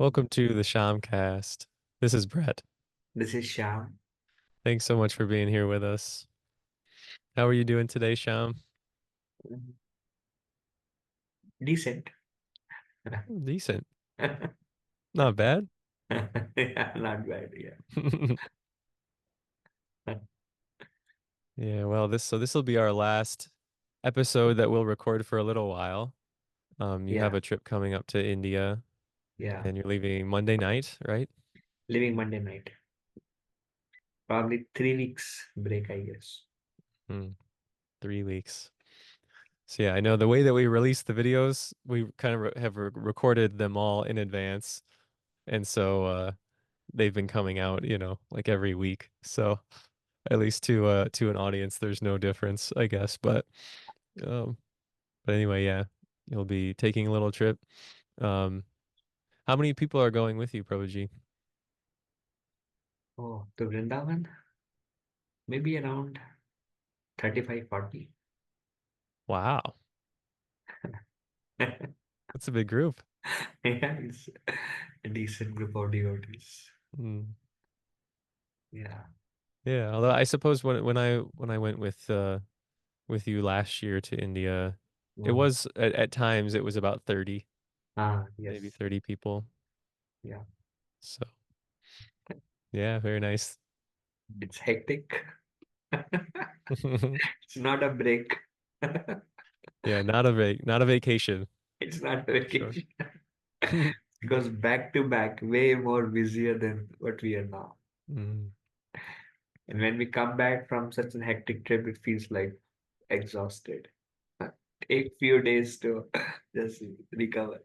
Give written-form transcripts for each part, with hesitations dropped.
Welcome to the Shyamcast. This is Brett. This is Shyam. Thanks so much for being here with us. How are you doing today, Shyam? Decent. Decent. Not bad. Yeah, not bad. Yeah. Yeah, well, this will be our last episode that we'll record for a little while. You have Yeah. a trip coming up to India Yeah. and you're leaving Monday night, right? Leaving Monday night. Probably 3 weeks break, I guess. Hmm, 3 weeks. So yeah, I know the way that we release the videos, we kind of have recorded them all in advance, and so they've been coming out, like every week. So at least to an audience, there's no difference, I guess. Um, but anyway, yeah, you'll be taking a little trip. Um, how many people are going with you, Prodigy? Oh, to Vrindavan? Maybe around 35, 40. Wow, Yeah, that's a big group. it's a decent group of devotees. Mm. Yeah. Yeah, although I suppose when I went with you last year to India, it Oh, was at times it was about 30, maybe yes. 30 people. Yeah. So yeah, very nice. It's hectic. It's not a break. Yeah, not a vacation, It's not a sure. vacation. Because back to back, way more busier than what we are now. Mm. And when we come back from such a hectic trip, it feels like exhausted. Take few days to just recover.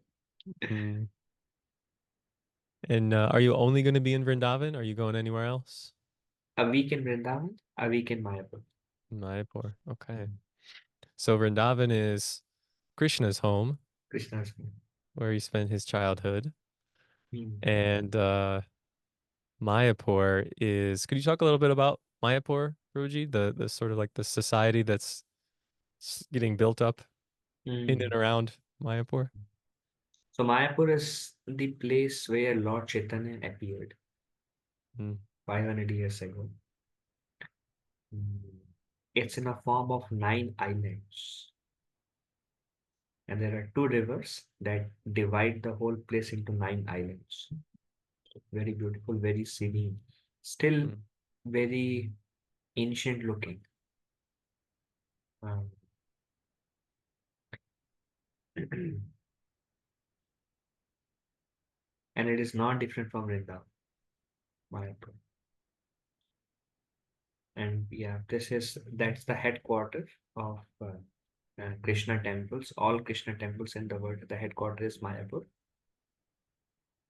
Mm. And are you only going to be in Vrindavan? Are you going anywhere else? A week in Vrindavan, a week in Mayapur. Mayapur. Okay. Mm. So Vrindavan is Krishna's home, Krishna's home. where he spent his childhood. Mm. And Mayapur is, could you talk a little bit about Mayapur, Ruji? The sort of like the society that's getting built up in and Mm. around Mayapur? So Mayapur is the place where Lord Chaitanya appeared Mm. 500 years ago. Mm. It's in a form of 9 islands. And there are two rivers that divide the whole place into 9 islands. Very beautiful, very serene, still Mm. very ancient looking. Um, and it is not different from Vrindavan, Mayapur. And yeah, that's the headquarters of Krishna temples. All Krishna temples in the world, the headquarters is Mayapur.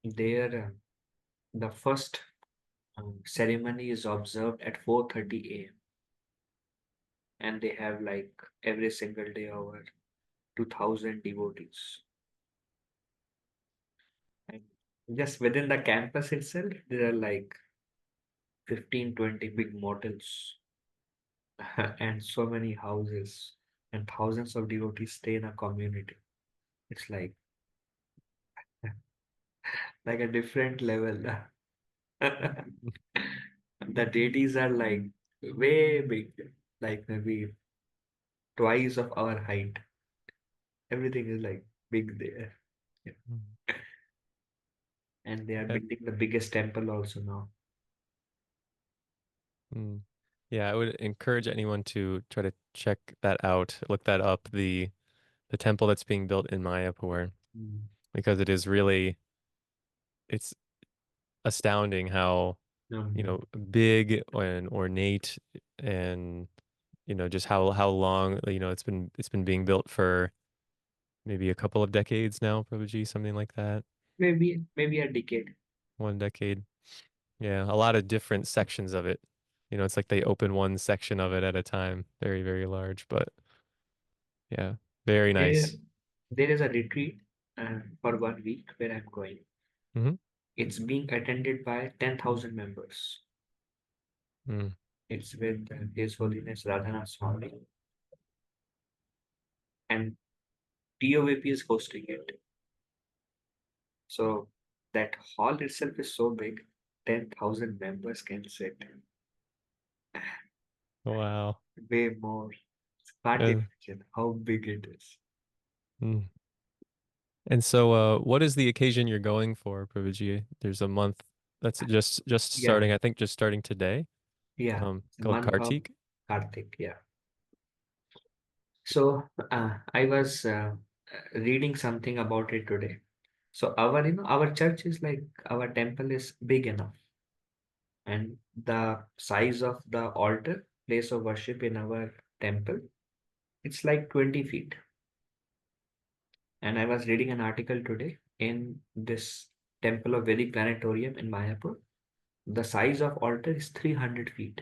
There, the first ceremony is observed at 4:30 a.m. and they have like every single day over 2,000 devotees. And just within the campus itself, there are like 15, 20 big motels and so many houses, and thousands of devotees stay in a community. It's like a different level. The deities are like way big, like maybe twice of our height. Everything is like big there. Yeah. Mm. And they are Uh, building the biggest temple also now. mm. Yeah, I would encourage anyone to try to check that out, look that up, the temple that's being built in Mayapur, Mm. because it is really it's astounding how, Um, big and ornate and just how long, it's been being built for maybe a couple of decades now, probably something like that. maybe a decade. 1 decade. Yeah, a lot of different sections of it. It's like they open one section of it at a time. Very, very large, but yeah, very There, nice. there is a retreat for 1 week where I'm going. Hmm. It's being attended by 10,000 members. Mm. It's with His Holiness Radhanath Swami, and TOVP is hosting it. So That hall itself is so big, 10,000 members can sit. Wow. Way more. Can't Uh, imagine how big it is. mm. And so, what is the occasion you're going for, Prabhuji? There's a month that's just Yeah, starting, I think just starting today, yeah. It's a called month of Kartik. Kartik. Yeah. So I was reading something about it today. So our church is like our temple is big enough, and the size of the altar, place of worship in our temple, it's like 20 feet. And I was reading an article today in this temple of Vedic Planetarium in Mayapur. The size of altar is 300 feet.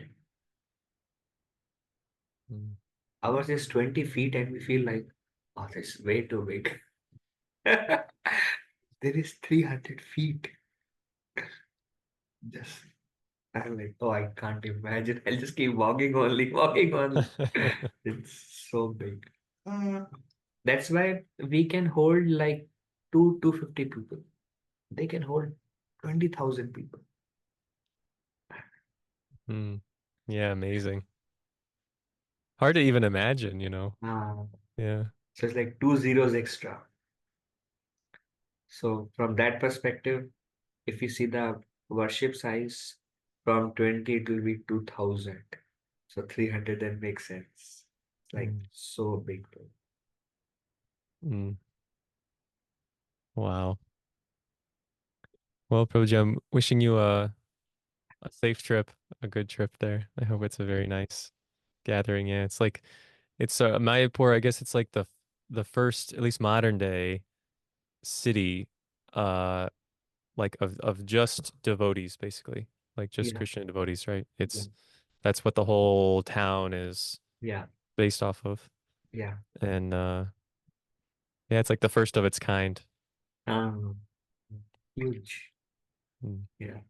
Mm. Ours is 20 feet, and we feel like, oh, this is way too big. There is 300 feet. Just, I'm like, oh, I can't imagine. I'll just keep walking only, walking only. It's so big. Uh, That's why we can hold like 250 people. They can hold 20,000 people. Mm. Yeah, amazing. Hard to even imagine. Uh, Yeah. so it's like two zeros extra. So from that perspective, if you see the worship size from 20, it will be 2,000. So 300 then makes sense. It's like Mm. so big, bro. Mm. Wow. Well, Prabhuji, I'm wishing you a safe trip, a good trip there. I hope it's a very nice gathering. Yeah, it's like it's Mayapur. I guess it's like the first, at least modern day, city, uh, like of just devotees, basically, like just Yeah, Krishna devotees, right? yeah, That's what the whole town is yeah, based off of, yeah. and yeah, it's like the first of its kind. Um, Huge. Mm, Yeah.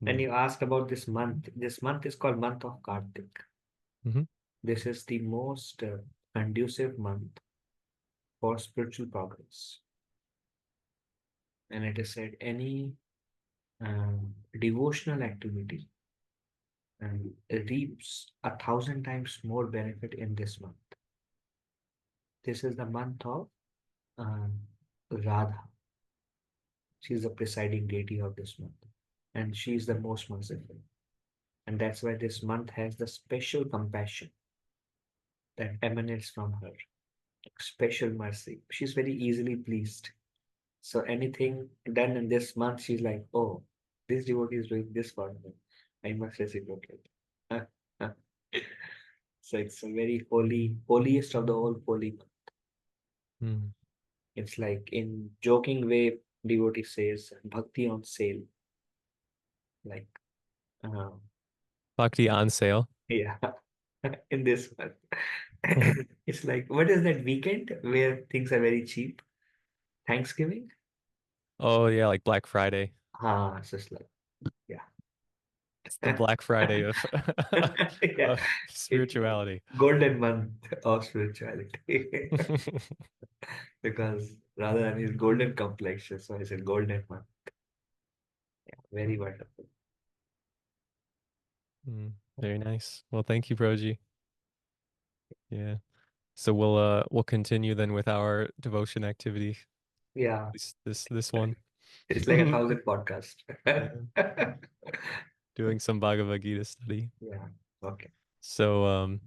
Then mm, you ask about this month. This month is called month of Kartik. hmm This is the most conducive month for spiritual progress. And it is said any devotional activity reaps 1,000 times more benefit in this month. This is the month of um, Radha. She is the presiding deity of this month, and she is the most merciful. And that's why this month has the special compassion that emanates from her, special mercy. She's very easily pleased. So anything done in this month, she's like, oh, this devotee is doing this for me. I must reciprocate. So it's a very holy, holiest of the whole holy month. mm. It's like in joking way, devotee says bhakti on sale. Like, um, Bhakti on sale. yeah, in this month. It's like, what is that weekend where things are very cheap? Thanksgiving? Oh yeah, like Black Friday. Ah, it's just like, yeah. It's the Black Friday of Yeah, of it's like spirituality. golden month of spirituality. Because rather than his golden complexion, so I said golden month. Very wonderful. Mm, very nice. Well, thank you, Broji. Yeah. So we'll continue then with our devotion activity. Yeah, This one. it's like 1,000 podcast. Yeah. Doing some Bhagavad Gita study. Yeah, okay. So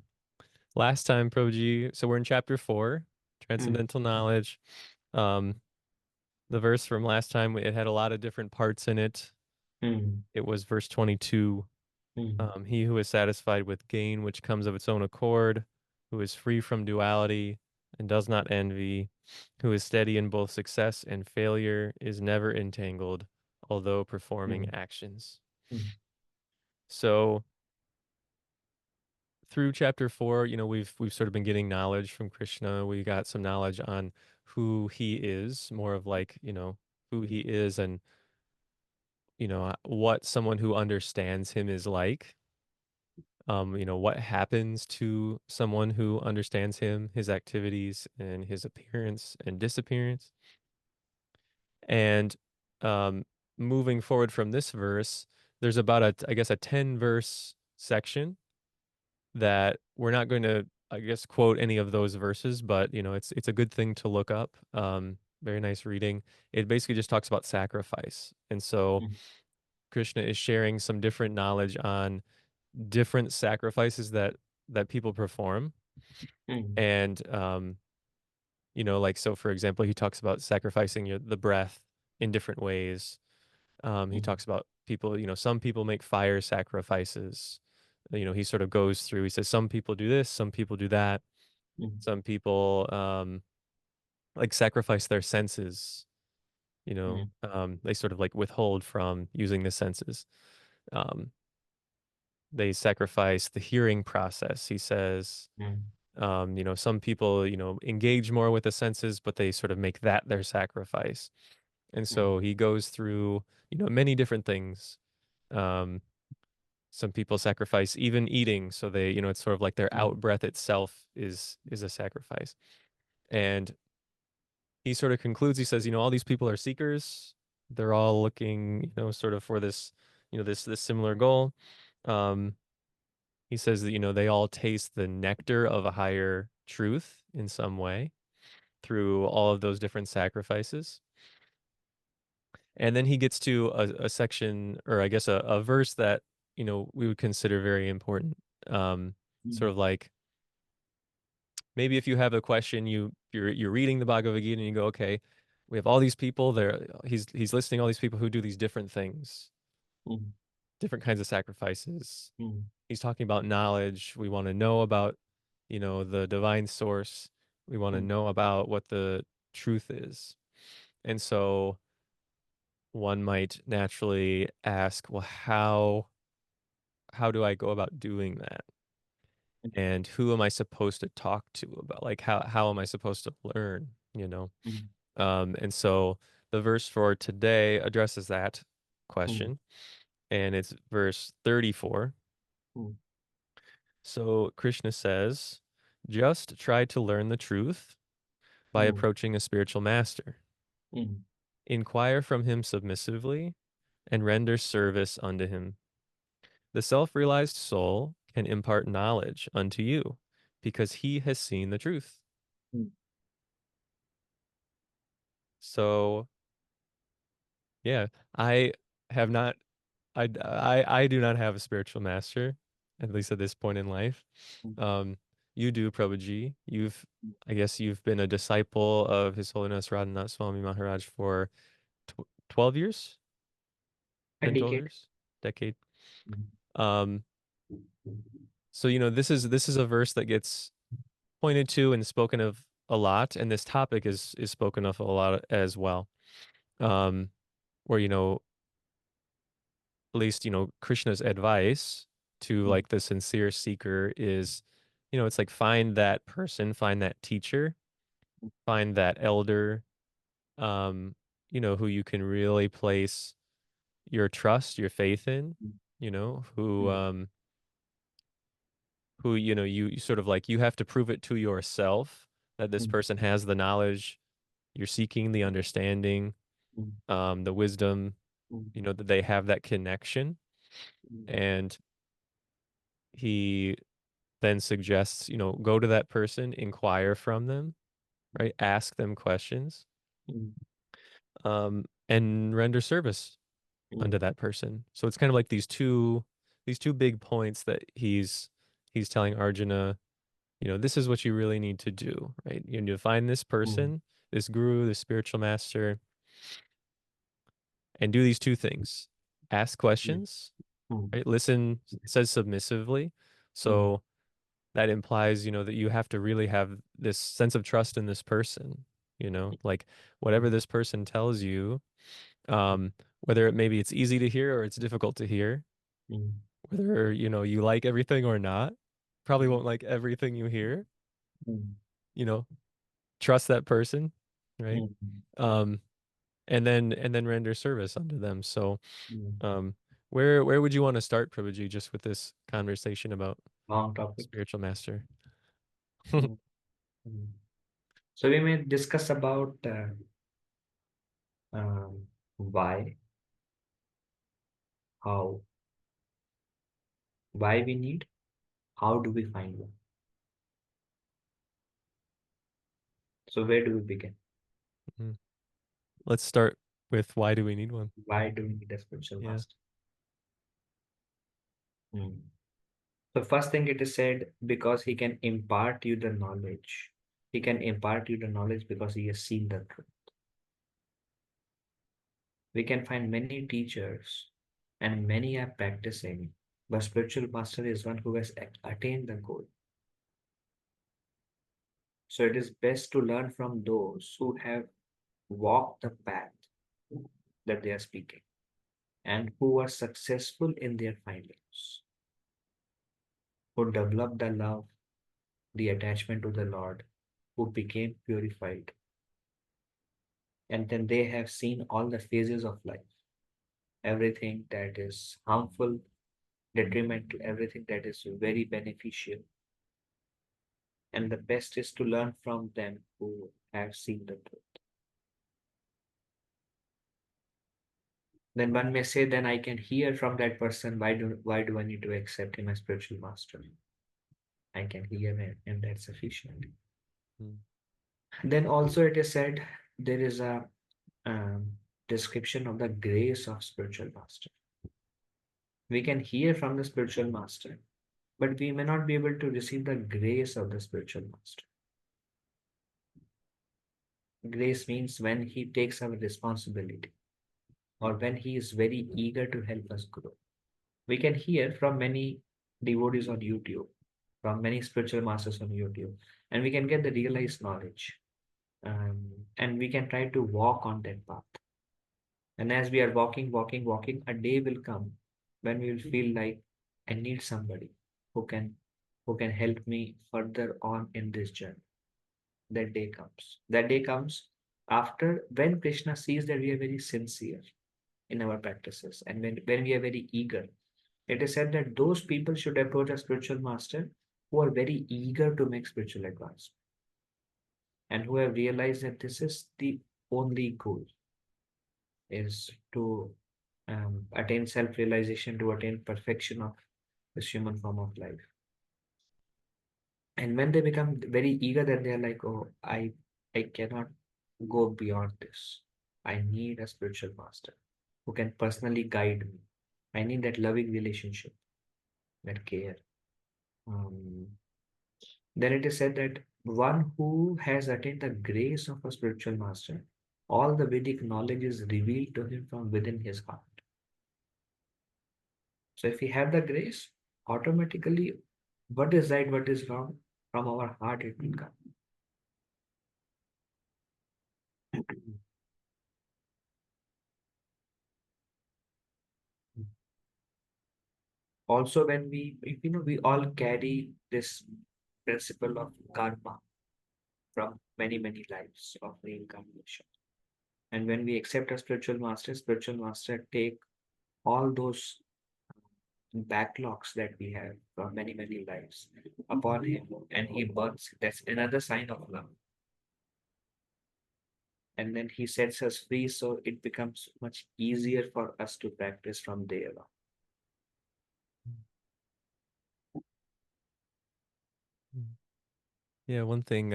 last time, Prabhuji, so we're in chapter 4, Mm, transcendental knowledge. Um the verse from last time, it had a lot of different parts in it. mm, It was verse 22. mm, He who is satisfied with gain which comes of its own accord, who is free from duality and does not envy, who is steady in both success and failure, is never entangled, although performing mm, actions. mm, So through chapter 4, we've sort of been getting knowledge from Krishna. We got some knowledge on who he is, more of like, who he is and, what someone who understands him is like. What happens to someone who understands him, his activities, and his appearance and disappearance. And um, moving forward from this verse, there's about I guess, a 10 verse section that we're not going to, I guess, quote any of those verses, but it's a good thing to look up. Very nice reading. It basically just talks about sacrifice. And so mm, Krishna is sharing some different knowledge on different sacrifices that people perform. mm, And like, so for example, he talks about sacrificing the breath in different ways. He mm, talks about people, some people make fire sacrifices. He sort of goes through, he says some people do this, some people do that. mm, Some people like sacrifice their senses, mm, they sort of like withhold from using the senses. Um, they sacrifice the hearing process. He says, mm, some people, engage more with the senses, but they sort of make that their sacrifice. And mm, so he goes through, many different things. Um, some people sacrifice even eating, so they, it's sort of like their mm, out breath itself is a sacrifice. And he sort of concludes, he says, all these people are seekers. They're all looking, sort of for this, this similar goal. Um, he says that, they all taste the nectar of a higher truth in some way through all of those different sacrifices. And then he gets to a section, or I guess a verse that, we would consider very important. Sort mm, of like, maybe if you have a question, you're reading the Bhagavad Gita and you go, okay, we have all these people there. He's listing all these people who do these different things, mm, different kinds of sacrifices. mm, He's talking about knowledge. We want to know about, the divine source. We want to mm, know about what the truth is. And so one might naturally ask, well, how do I go about doing that? And who am I supposed to talk to about, like, how am I supposed to learn, mm, And so the verse for today addresses that mm, question, and it's verse 34. mm, So Krishna says, just try to learn the truth by mm, approaching a spiritual master. mm, Inquire from him submissively and render service unto him. The self-realized soul can impart knowledge unto you because he has seen the truth. mm. So, yeah, I have not, I do not have a spiritual master, at least at this point in life. Um, you do, Prabhuji. I guess you've been a disciple of His Holiness Radhanath Swami Maharaj for 12 years? A 10, 12 decade. years? Decade. Mm, Um, so, this is a verse that gets pointed to and spoken of a lot, and this topic is spoken of a lot as well. Um, where, at least, Krishna's advice to mm, like the sincere seeker is, it's like find that person, find that teacher, find that elder, um, who you can really place your trust, your faith in, mm, you know, mm, who, you sort of like, you have to prove it to yourself that this mm, person has the knowledge you're seeking, the understanding, mm, the wisdom, mm, that they have that connection. mm, And he then suggests, go to that person, inquire from them, right? Ask them questions, mm, and render service mm, unto that person. So it's kind of like these two big points that he's telling Arjuna, this is what you really need to do, right? You need to find this mm, person, this guru, this spiritual master, and do these two things. Ask mm, questions, mm, right? Listen, it says submissively. mm, So that implies, that you have to really have this sense of trust in this person, like whatever this person tells you, whether maybe it's easy to hear or it's difficult to hear, mm, whether, you like everything or not, probably mm, won't like everything you hear, mm, you know, trust that person, right? mm, Um, and then render service unto them. So, mm. um, where would you want to start, Prabhuji, just with this conversation about Long topic. spiritual master? Mm, mm. So we may discuss about Why, how, why we need, how do we find one? So where do we begin? Mhm. Let's start with why do we need one? Why do we need a spiritual Yeah. master? Hmm. So first thing it is said, because he can impart you the knowledge. He can impart you the knowledge because he has seen the truth. We can find many teachers and many are practicing, but spiritual master is one who has attained the goal. So it is best to learn from those who have walked the path that they are speaking and who are successful in their findings, who developed the love, the attachment to the Lord, who became purified, and then they have seen all the phases of life, everything that is harmful, detrimental, everything that is very beneficial. And the best is to learn from them who have seen the truth. Then one may say, then I can hear from that person, why do I need to accept him as spiritual master? I can hear him, and that's sufficient. Mm. Then also it is said there is a um, description of the grace of spiritual master. We can hear from the spiritual master, but we may not be able to receive the grace of the spiritual master. Grace means when he takes our responsibility or when he is very eager to help us grow. We can hear from many devotees on YouTube, from many spiritual masters on YouTube, and we can get the realized knowledge. And we can try to walk on that path. And as we are walking, a day will come when we will feel like I need somebody who can who can help me further on in this journey. That day comes. That day comes after when Krishna sees that we are very sincere in our practices and when we are very eager. It is said that those people should approach a spiritual master who are very eager to make spiritual advance and who have realized that this is the only goal is to attain self-realization, to attain perfection of this human form of life. And when they become very eager, then they are like, oh, I cannot go beyond this. I need a spiritual master who can personally guide me. I need that loving relationship, that care. Um, then it is said that one who has attained the grace of a spiritual master, all the Vedic knowledge is revealed to him from within his heart. So if we have the grace, automatically what is right, what is wrong, from our heart it will come. Also, when we all carry this principle of karma from many lives of reincarnation. And when we accept a spiritual master take all those backlogs that we have from many lives upon him and he burns. That's another sign of love. And then he sets us free, so it becomes much easier for us to practice from there on. Mm. Yeah, one thing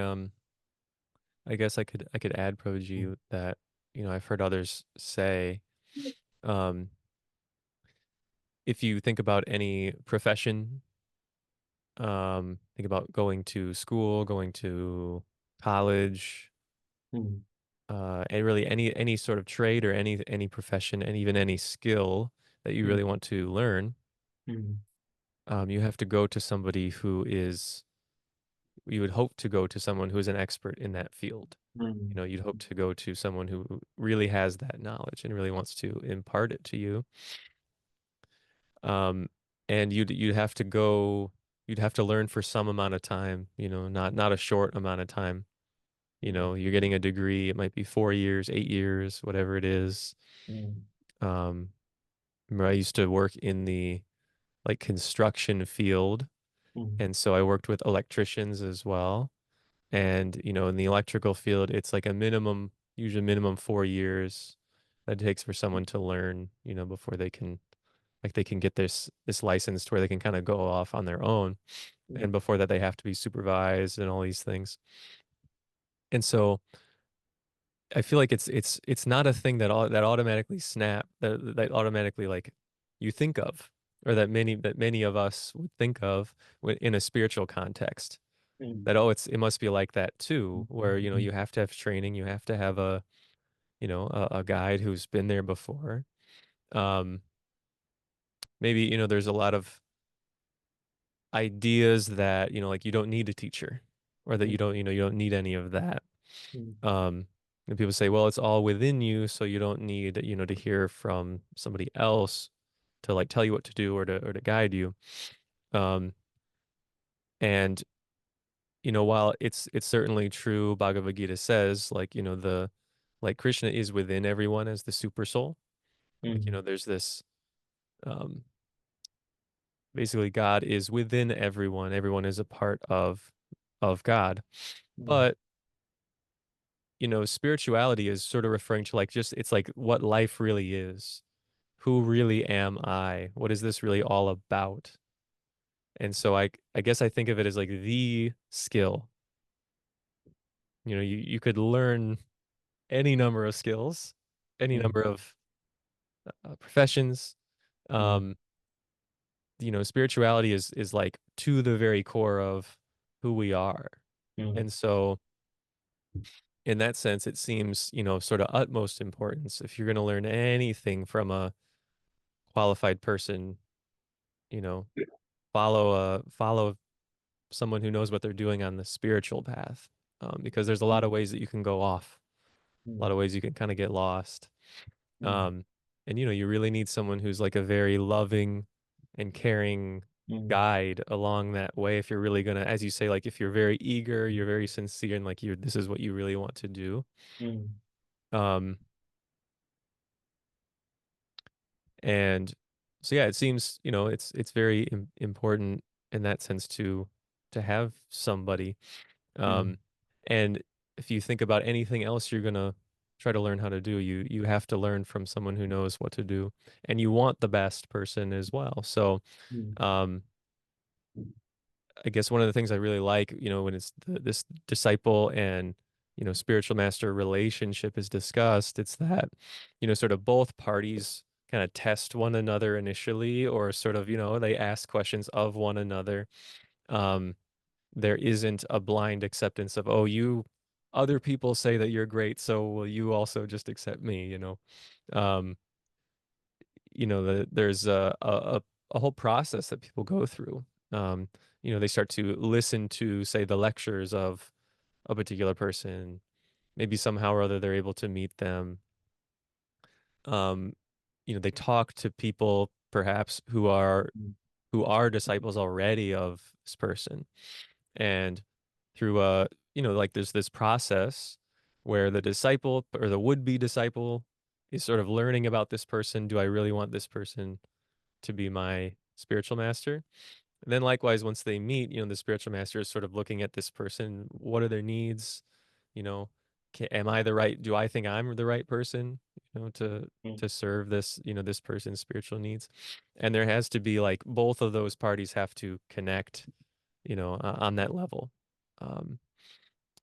I guess I could add Prabhuji that I've heard others say um if you think about any profession, think about going to school, going to college, Mm, and really any sort of trade or any profession and even any skill that you mm, really want to learn, mm, you have to go to somebody who is you would hope to go to someone who is an expert in that field. mm, You'd hope to go to someone who really has that knowledge and really wants to impart it to you. Um, and you'd have to learn for some amount of time, not a short amount of time. You're getting a degree, it might be 4 years, 8 years, whatever it is. mm, Um, Remember I used to work in the like construction field, mm, and so I worked with electricians as well. And in the electrical field, it's like usually minimum 4 years. that it takes for someone to learn, before they can like they can get this license to where they can kind of go off on their own. And mm, before that they have to be supervised and all these things. And so I feel like it's not a thing that automatically that automatically like you think of, or that many of us would think of in a spiritual context. mm, That, oh, it must be like that too, where you have to have training, you have to have a guide who's been there before. Um, Maybe there's a lot of ideas that like you don't need a teacher, or that mm, you don't need any of that. mm, Um, and people say, well, it's all within you, so you don't need, to hear from somebody else to like tell you what to do, or to guide you. Um, and while it's certainly true, Bhagavad Gita says, like, the like Krishna is within everyone as the super soul. Like, mm, there's this um basically God is within everyone. Everyone is a part of God. mm, But spirituality is sort of referring to like just it's like what life really is. Who really am I? What is this really all about? And so I guess I think of it as like the skill. You could learn any number of skills, any mm, number of professions. mm, Um, Spirituality is like to the very core of who we are. mm, And so in that sense, it seems, sort of utmost importance. If you're going to learn anything from a qualified person, you know, follow someone who knows what they're doing on the spiritual path. Because there's a lot of ways that you can go off, a lot mm, of ways you can kind of get lost. mm, Um, and you really need someone who's like a very loving and caring mm, guide along that way. If you're really gonna, as you say, like if you're very eager, you're very sincere, and like this is what you really want to do. mm, Um, and so yeah, it seems, it's very important in that sense to have somebody. mm, Um, and if you think about anything else you're gonna try to learn how to do, you have to learn from someone who knows what to do, and you want the best person as well. So, mm, um, I guess one of the things I really like, when it's this disciple and spiritual master relationship is discussed, it's that sort of both parties kind of test one another initially, or sort of they ask questions of one another. Um, there isn't a blind acceptance of, oh, other people say that you're great, so will you also just accept me, um there's a whole process that people go through. um they start to listen to, say, the lectures of a particular person. Maybe somehow or other they're able to meet them. um they talk to people perhaps mm, who are disciples already of this person. And through like there's this process where the disciple or the would-be disciple is sort of learning about this person. Do I really want this person to be my spiritual master? And then likewise, once they meet, the spiritual master is sort of looking at this person. What are their needs? You know, am I the right, do I think I'm the right person, to mm, serve this person's spiritual needs? And there has to be like both of those parties have to connect, on that level. Um,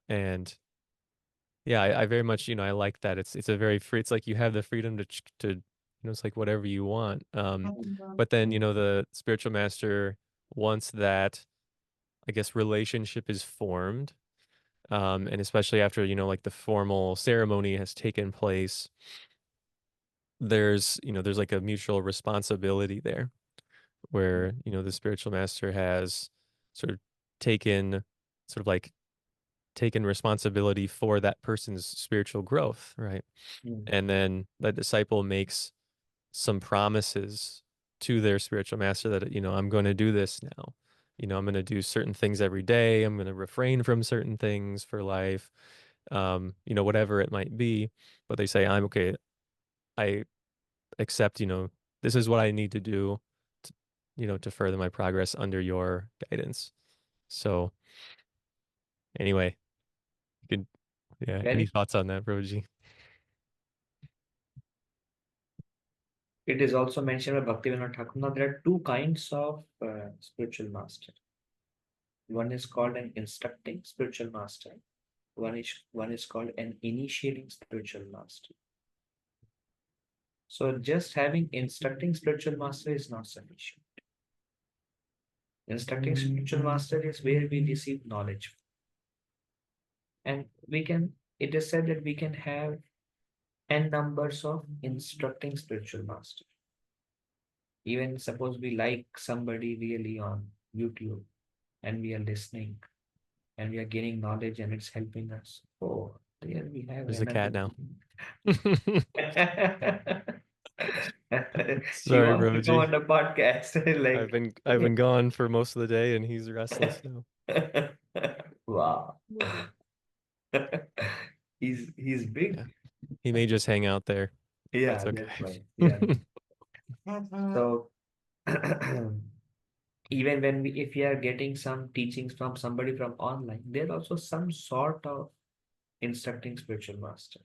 and yeah, I very much, I like that. It's a very free, it's like you have the freedom it's like whatever you want. But then, mm, the spiritual master, once that, I guess, relationship is formed, and especially after, like the formal ceremony has taken place, there's like a mutual responsibility there, where, the spiritual master has sort of taken, sort of like taken responsibility for that person's spiritual growth, right? mm, And then the disciple makes some promises to their spiritual master that, I'm going to do this now. I'm going to do certain things every day. I'm going to refrain from certain things for life, whatever it might be. But they say, I'm okay. I accept, this is what I need to do, to, to further my progress under your guidance. So anyway, you could, yeah, any very thoughts on that, Broji? It is also mentioned by Bhaktivinoda Thakur. Now, there are two kinds of spiritual master. One is called an instructing spiritual master. One is called an initiating spiritual master. So just having instructing spiritual master is not sufficient. Instructing spiritual master is where we receive knowledge. And it is said that we can have n numbers of instructing spiritual master. Even suppose we like somebody really on YouTube and we are listening and we are gaining knowledge and it's helping us. Oh, there we have There's a cat another. now. He Sorry, wants to come Prabhuji. on the podcast. I've been gone for most of the day and he's restless now. Wow. He's big. Yeah. He may just hang out there. That's Yeah, that's okay. right. Yeah. So even when if we are getting some teachings from somebody from online, there's also some sort of instructing spiritual master.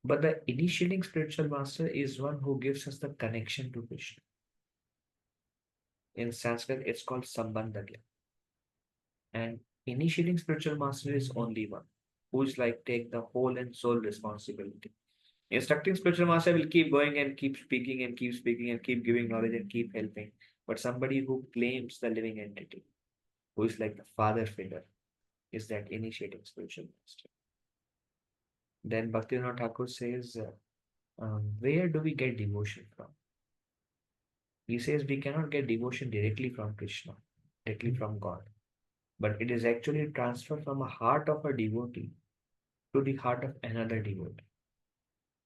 But the initiating spiritual master is one who gives us the connection to Krishna. In Sanskrit, it's called Sambandhagya. And initiating spiritual master is only one who's like take the whole and sole responsibility. Instructing spiritual master will keep going and keep speaking and keep speaking and keep giving knowledge and keep helping. But somebody who claims the living entity, who is like the father figure, is that initiating spiritual master. Then Bhaktivinoda Thakur says, where do we get devotion from? He says we cannot get devotion directly from Krishna, directly from God, but it is actually transferred from a heart of a devotee to the heart of another devotee.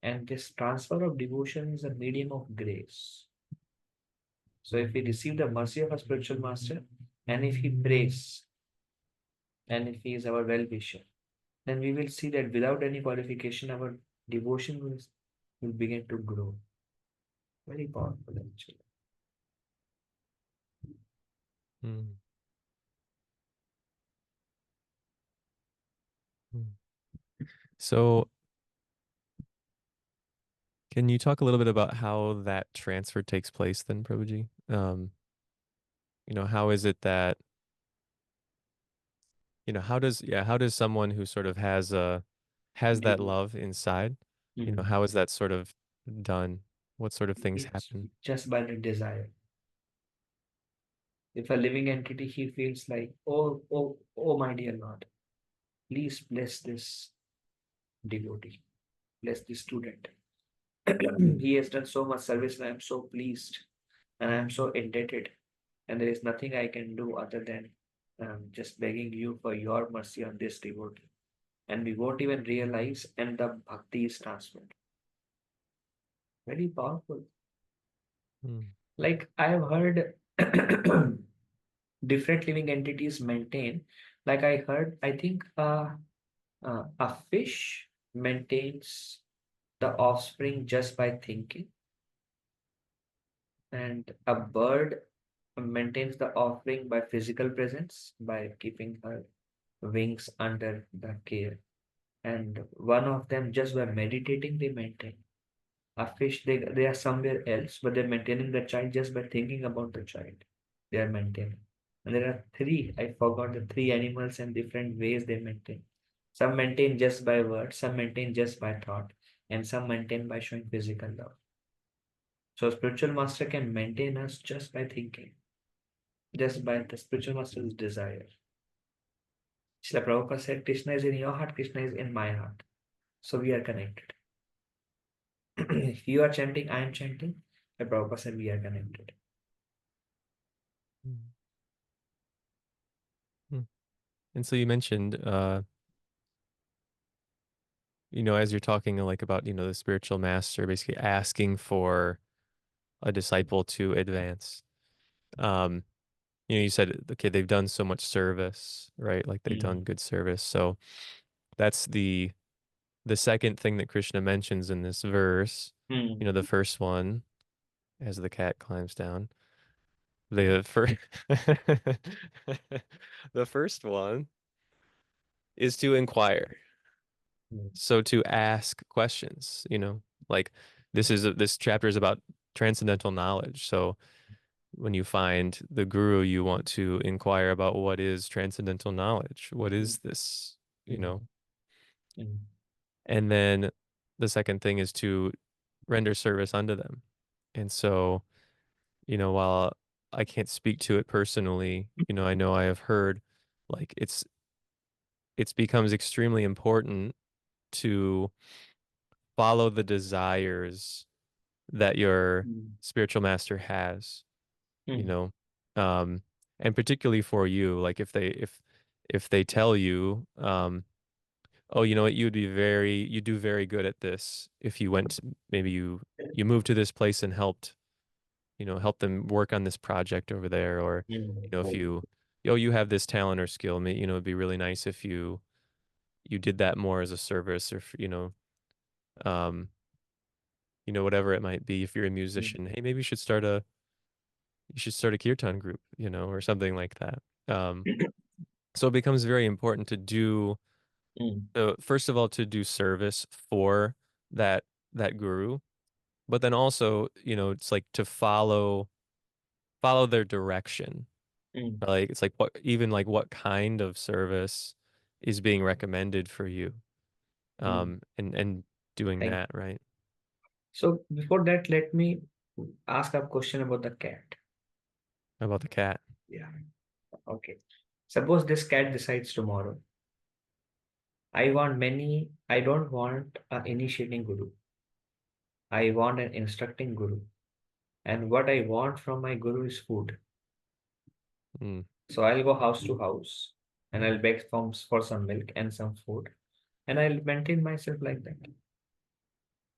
And this transfer of devotion is a medium of grace. So if we receive the mercy of a spiritual master, and if he prays, and if he is our well-wisher, then we will see that without any qualification, our devotion will begin to grow. Very powerful, actually. Mm, mm. So, can you talk a little bit about how that transfer takes place then, Prabhuji? How is it that, how does someone who sort of has that Devo- love inside, Mhm. how is that sort of done? What sort of things It's happen? just by the desire. If a living entity, he feels like, oh, oh, oh, my dear Lord, please bless this devotee, bless this student. He has done so much service, and I am so pleased, and I am so indebted, and there is nothing I can do other than just begging you for your mercy on this devotee. And we won't even realize, and the bhakti is transferred. Very powerful. Mm, Like I've heard different living entities maintain. Like I heard, I think a fish maintains the offspring just by thinking, and a bird maintains the offspring by physical presence, by keeping her wings under the care. And one of them, just by meditating, they maintain. A fish, they are somewhere else, but they're maintaining the child just by thinking about the child. They are maintaining. And there are three, I forgot the three animals and different ways they maintain. Some maintain just by words, some maintain just by thought, and some maintain by showing physical love. So spiritual master can maintain us just by thinking, just by the spiritual master's desire. Srila Prabhupada said, Krishna is in your heart, Krishna is in my heart. So we are connected. If you are chanting, I am chanting, the Prabhupada said we are connected. mm, mm. And so you mentioned, as you're talking like about, the spiritual master basically asking for a disciple to advance. Um, you said, okay, they've done so much service, right? Like they've done Mm. good service. So that's the second thing that Krishna mentions in this verse. Mm. The first one, as the cat climbs down. The first the first one is to inquire. Mm. So to ask questions, like this chapter is about transcendental knowledge. So when you find the guru, you want to inquire about what is transcendental knowledge. What mm, is this? You mm, know, mm, and then the second thing is to render service unto them. And so, while I can't speak to it personally, I know I have heard like it's becomes extremely important to follow the desires that your mm, spiritual master has, you mm, know. Um and particularly for you, like if they tell you, oh, you know what, you do very good at this if you went maybe you moved to this place and help them work on this project over there, or if mm, you have this talent or skill, it'd be really nice if you did that more as a service, or um whatever it might be. If you're a mm, musician, hey, maybe you should start a kirtan group, or something like that. um so it becomes very important to do, mm, first of all, to do service for that guru, but then also, it's like to follow their direction. mm, Like it's like what kind of service is being recommended for you, mm. and doing Thank that right. So before that, let me ask a question about the cat. How about the cat? Yeah. Okay. Suppose this cat decides tomorrow, I don't want an initiating guru. I want an instructing guru. And what I want from my guru is food. Mm, So I'll go house to house and I'll beg for some milk and some food. And I'll maintain myself like that.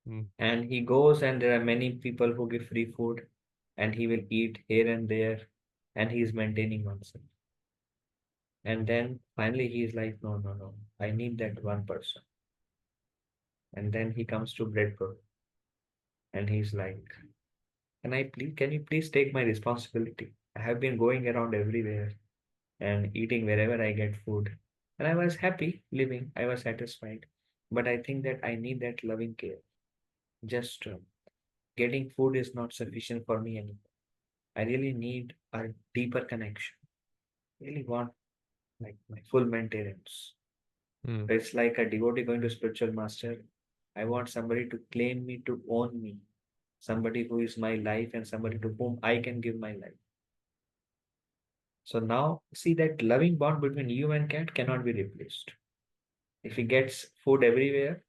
mm, And he goes, and there are many people who give free food, and he will eat here and there, and he is maintaining oneself. And then finally he is like, no, no, no, I need that one person. And then he comes to bread Prabhu, and he's like, can you please take my responsibility? I have been going around everywhere and eating wherever I get food. And I was happy living, I was satisfied. But I think that I need that loving care. Just getting food is not sufficient for me anymore. I really need a deeper connection. Really want like my full maintenance. mm, So it's like a devotee going to spiritual master. I want somebody to claim me, to own me, somebody who is my life and somebody to whom I can give my life. So now see that loving bond between you and cat cannot be replaced. If he gets food everywhere,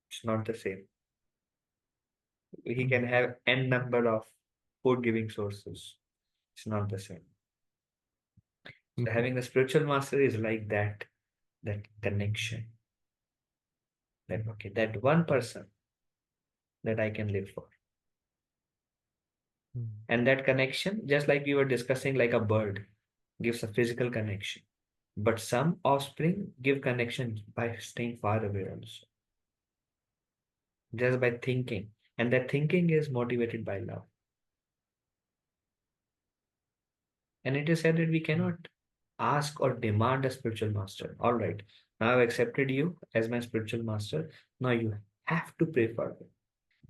it's not the same. He mm, can have n number of food giving sources. It's not the same. So mhm, having a spiritual master is like that connection. That okay, that one person that I can live for. mm, And that connection, just like we were discussing, like a bird gives a physical connection. But some offspring give connection by staying far away also, just by thinking. And that thinking is motivated by love. And it is said that we mm, cannot ask or demand a spiritual master. All right, now I've accepted you as my spiritual master. Now you have to pray for me.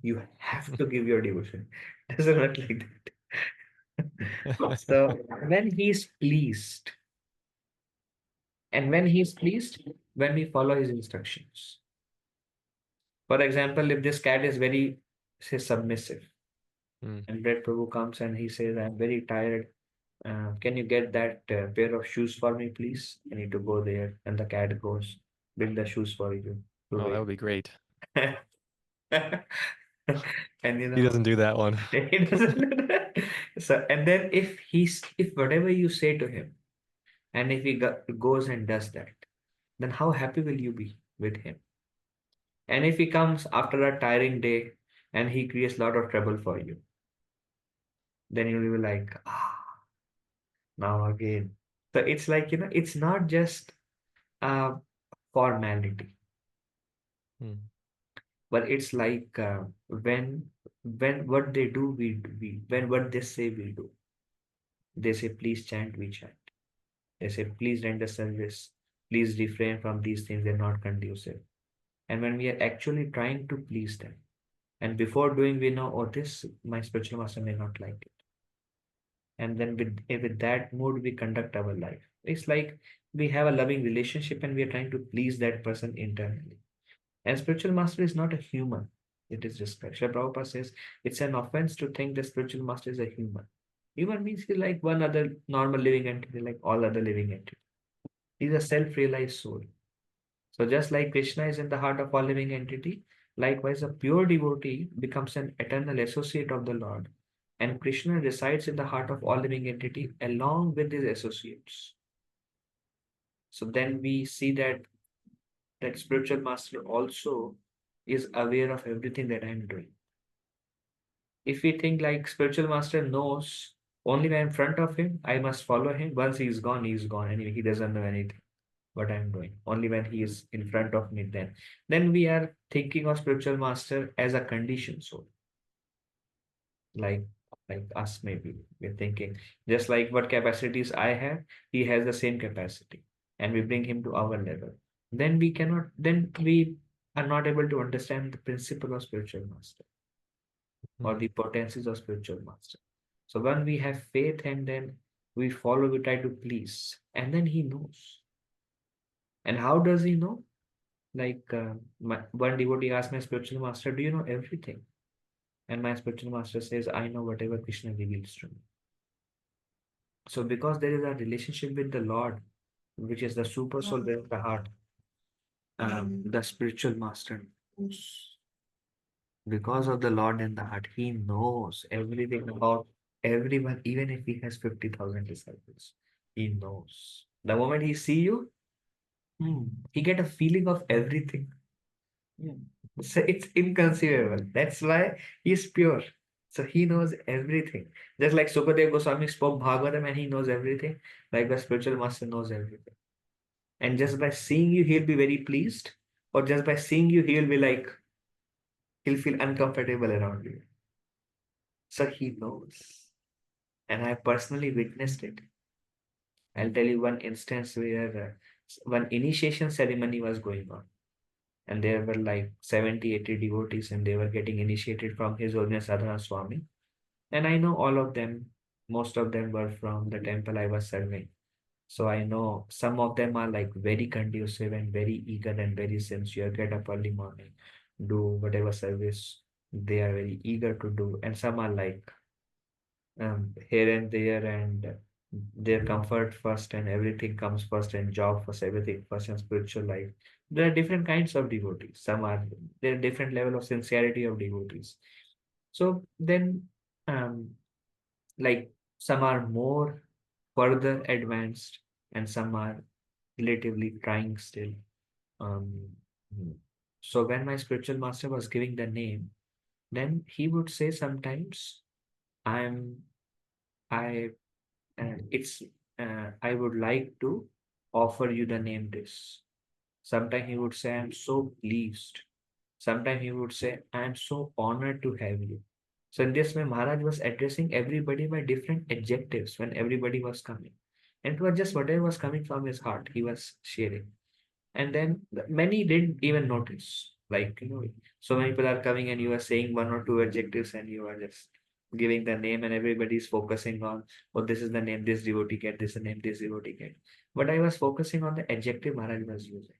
You have to give your devotion. Doesn't work like that. So when he's pleased, and when he's pleased, when we follow his instructions. For example, if this cat is very, say, submissive, mm. and Brett Prabhu comes and he says, I'm very tired. Can you get that pair of shoes for me, please? I need to go there. And the cat goes, bring the shoes for you to Oh, that wait. would be great. And He doesn't do that one. he doesn't. So, and then if whatever you say to him, and if he goes and does that, then how happy will you be with him? And if he comes after a tiring day and he creates a lot of trouble for you, then you'll be like, now again. So it's like, it's not just a formality, Mm, but it's like when what they do, we when what they say, we do. They say, please chant, we chant. They say, please render service. Please refrain from these things, they're not conducive. And when we are actually trying to please them, And before doing, we know, oh, this my spiritual master may not like it. And then with that mood, we conduct our life. It's like we have a loving relationship and we are trying to please that person internally. And spiritual master is not a human. It is respect. Srila Prabhupada says it's an offense to think the spiritual master is a human. Human means he's like one other normal living entity, like all other living entities. He's a self-realized soul. So just like Krishna is in the heart of all living entity, likewise a pure devotee becomes an eternal associate of the Lord. And Krishna resides in the heart of all living entity along with his associates. So then we see that spiritual master also is aware of everything that I'm doing. If we think like spiritual master knows only when in front of him, I must follow him. Once he's gone, he's gone. Anyway, he doesn't know anything what I'm doing. Only when he is in front of me, then we are thinking of spiritual master as a conditioned soul, like like us maybe. We're thinking just like what capacities I have, he has the same capacity, and we bring him to our level. Then we are not able to understand the principle of spiritual master or Mm. the potencies of spiritual master. So when we have faith and then we follow, we try to please, and then he knows. And how does he know? Like one devotee asked my spiritual master, "Do you know everything?" And my spiritual master says, "I know whatever Krishna reveals to me." So because there is a relationship with the Lord, which is the super soul within the heart, the spiritual master knows. Because of the Lord in the heart, he knows everything about everyone, even if he has 50,000 disciples. He knows. The moment he see you, he get a feeling of everything. Hmm. So it's inconceivable. That's why he's pure. So he knows everything. Just like Sukadev Goswami spoke Bhagavatam and he knows everything, like the spiritual master knows everything. And just by seeing you, he'll be very pleased. Or just by seeing you, he'll be like, he'll feel uncomfortable around you. So he knows. And I personally witnessed it. I'll tell you one instance where one initiation ceremony was going on. And there were like 70, 80 devotees, and they were getting initiated from His Holiness Sadhana Swami. And I know all of them, most of them were from the temple I was serving. So I know some of them are like very conducive and very eager and very sincere, get up early morning, do whatever service they are very eager to do. And some are like here and there, and their comfort first and everything comes first, and job first, everything first, and spiritual life. There are different kinds of devotees. There are different level of sincerity of devotees. So then um, like some are more further advanced and some are relatively trying still. Um, so when my spiritual master was giving the name, then he would say sometimes, I'm I it's I would like to offer you the name this. Sometimes he would say, I'm so pleased. Sometimes he would say, I'm so honored to have you. So in this way, Maharaj was addressing everybody by different adjectives when everybody was coming. And it was just whatever was coming from his heart, he was sharing. And then many didn't even notice. Like, so many people are coming and you are saying one or two adjectives and you are just giving the name and everybody is focusing on, oh, this is the name this devotee get, this is the name this devotee get. But I was focusing on the adjective Maharaj was using.